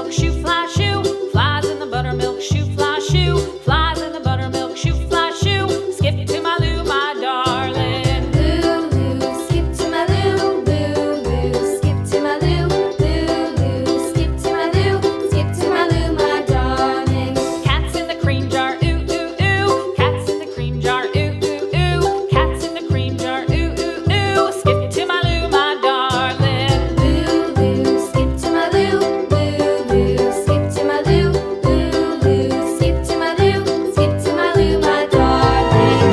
buttermilk shoe, fly shoe. Flies in the buttermilk shoe, fly shoe. Flies in the buttermilk shoe, fly shoe. Skip to my Lou, my darling. Lou, skip to my Lou, Lou, skip to my Lou, Lou, skip to my Lou, skip to my Lou, my darling. Cats in the cream jar, ooh, ooh, ooh. Cats in the cream jar, ooh, ooh, ooh. Cats in the cream jar, ooh, ooh, ooh. Skip to my Lou, my darling. Lou, skip to my Lou, Lou, skip to my Lou, Lou, skip to my Lou, skip to my Lou, my darling.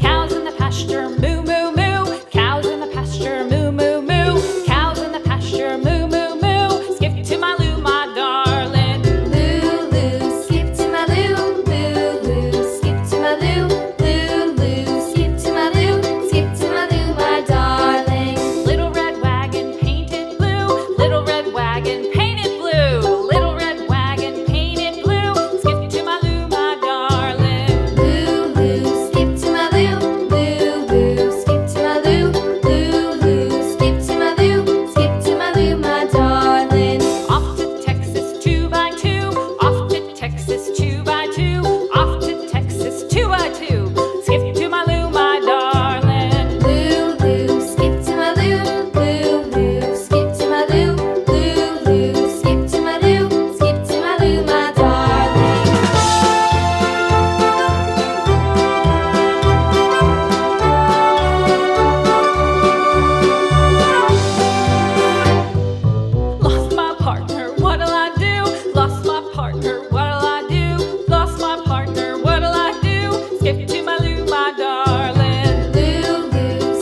Cows in the pasture, moo, moo, moo. Cows in the pasture, moo, moo, moo. Cows in the pasture, moo, moo, moo. Skip to my Lou, my darling. Lou, skip to my Lou, Lou, skip to my Lou, Lou, skip to my Lou, skip to my Lou, my darling. Little red wagon painted blue. Little red wagon painted blue. Little red wagon painted blue. Skip to my Lou, my darling. Lou, skip to my Lou, Lou, skip to my Lou, Lou, skip to my Lou, skip to my Lou, my darling. Off to Texas 2x2. Off to Texas 2x2. Off to Texas 2x2. Skip to my Lou, my darling. Lou, skip to my Lou, Lou, skip to my Lou, Lou, skip to my Lou, skip to my Lou, my darling. Lost my partner, what'll I do? Lost my partner, what'll I do? Lost my partner, what'll I do? Skip to my Lou, my darling. Lou,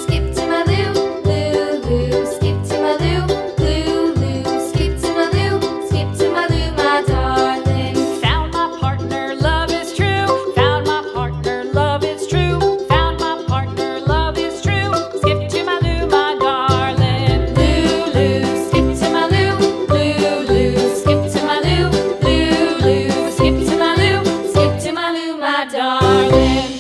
skip to my Lou, Lou, skip to my Lou, Lou, skip to my Lou, skip to my Lou, my darling. Found my partner, love is true. Found my partner, love is true. Found my partner, love is true. Skip to my Lou, my darling. Lou, skip to my Lou, Lou, skip to my Lou, Lou, skip to my Lou, skip to my Lou, my darling.